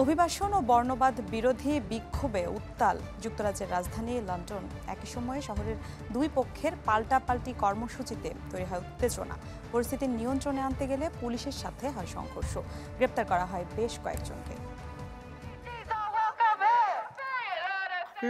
অভিবাসন ও বর্ণবাদ বিরোধী বিক্ষোভে উত্তাল যুক্তরাজ্যের রাজধানী লন্ডন। একই সময়ে শহরের দুই পক্ষের পাল্টাপাল্টি কর্মসূচিতে তৈরি হয় উত্তেজনা। পরিস্থিতি নিয়ন্ত্রণে আনতে গেলে পুলিশের সাথে হয় সংঘর্ষ। গ্রেপ্তার করা হয় বেশ কয়েকজনকে।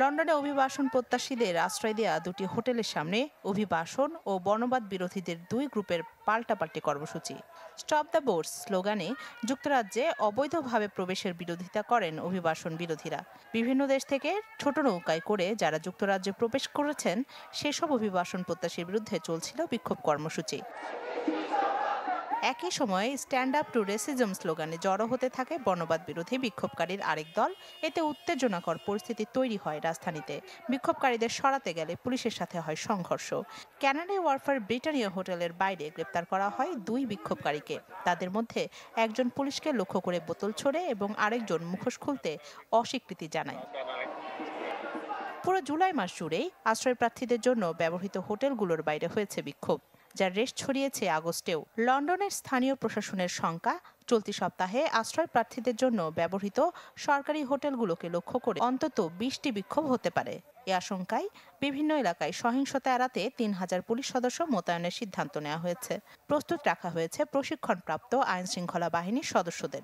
লন্ডনে অভিবাসন প্রত্যাশীদের আশ্রয় দেয়া দুটি হোটেলের সামনে অভিবাসন ও বর্ণবাদ বিরোধীদের দুই গ্রুপের পাল্টাপাল্টি কর্মসূচি। স্টপ দ্য বোটস স্লোগানে যুক্তরাজ্যে অবৈধভাবে প্রবেশের বিরোধিতা করেন অভিবাসন বিরোধীরা। বিভিন্ন দেশ থেকে ছোট নৌকায় করে যারা যুক্তরাজ্যে প্রবেশ করেছেন সেসব অভিবাসন প্রত্যাশীর বিরুদ্ধে চলছিল বিক্ষোভ কর্মসূচি। একই সময়ে স্ট্যান্ড আপ টু রেসিজম স্লোগানে জড়ো হতে থাকে বর্ণবাদ বিরোধী বিক্ষোভকারীর আরেক দল। এতে উত্তেজনাকর পরিস্থিতি তৈরি হয় রাজধানীতে। বিক্ষোভকারীদের সরাতে গেলে পুলিশের সাথে হয় সংঘর্ষ। ক্যানাডি ওয়ারফার ব্রিটানিয়া হোটেলের বাইরে গ্রেপ্তার করা হয় দুই বিক্ষোভকারীকে। তাদের মধ্যে একজন পুলিশকে লক্ষ্য করে বোতল ছোড়ে এবং আরেকজন মুখোশ খুলতে অস্বীকৃতি জানায়। পুরো জুলাই মাস জুড়েই আশ্রয়প্রার্থীদের জন্য ব্যবহৃত হোটেলগুলোর বাইরে হয়েছে বিক্ষোভ, যার রেশ ছড়িয়েছে আগস্টেও। লন্ডনের স্থানীয় প্রশাসনের শঙ্কা, চলতি সপ্তাহে আশ্রয় প্রার্থীদের জন্য ব্যবহৃত সরকারি হোটেলগুলোকে লক্ষ্য করে অন্তত 20টি বিক্ষোভ হতে পারে। এ আশঙ্কায় বিভিন্ন এলাকায় সহিংসতা এড়াতে 3000 পুলিশ সদস্য মোতায়েনের সিদ্ধান্ত নেওয়া হয়েছে। প্রস্তুত রাখা হয়েছে প্রশিক্ষণপ্রাপ্ত আইনশৃঙ্খলা বাহিনীর সদস্যদের।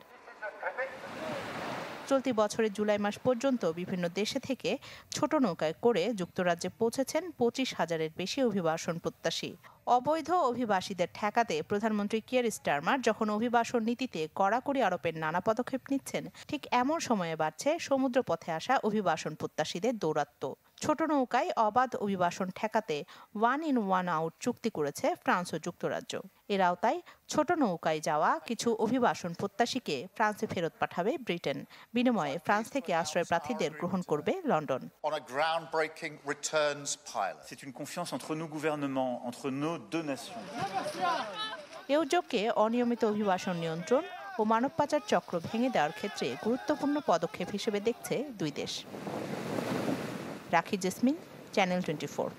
চলতি বছরের জুলাই মাস পর্যন্ত বিভিন্ন দেশে থেকে ছোট নৌকায় করে যুক্তরাজ্যে পৌঁছেছেন 25,000-এর বেশি অভিবাসন প্রত্যাশী। অবৈধ অভিবাসীদের ঠেকাতে প্রধানমন্ত্রী কিয়ার স্টারমার যখন অভিবাসন নীতিতে কড়াকড়ি আরোপের নানা পদক্ষেপ নিচ্ছেন, ঠিক এমন সময়ে বাড়ছে সমুদ্রপথে আসা অভিবাসন প্রত্যাশীদের দৌরাত্ম্য। ছোট নৌকায় অবাধ অভিবাসন ঠেকাতে 1 in 1 out চুক্তি করেছে ফ্রান্স ও যুক্তরাজ্য। এর আওতায় ছোট নৌকায় যাওয়া কিছু অভিবাসন প্রত্যাশীকে ফ্রান্সে ফেরত পাঠাবে ব্রিটেন। বিনিময়ে ফ্রান্স থেকে আশ্রয় প্রার্থীদের গ্রহণ করবে London. C'est une confiance entre nos gouvernements, entre nos deux nations. এ উদ্যোগকে অনিয়মিত অভিবাসন নিয়ন্ত্রণ ও মানব পাচার চক্র ভেঙে দেওয়ার ক্ষেত্রে গুরুত্বপূর্ণ পদক্ষেপ হিসেবে দেখছে দুই দেশ। রাখি জেসমিন, চ্যানেল 24।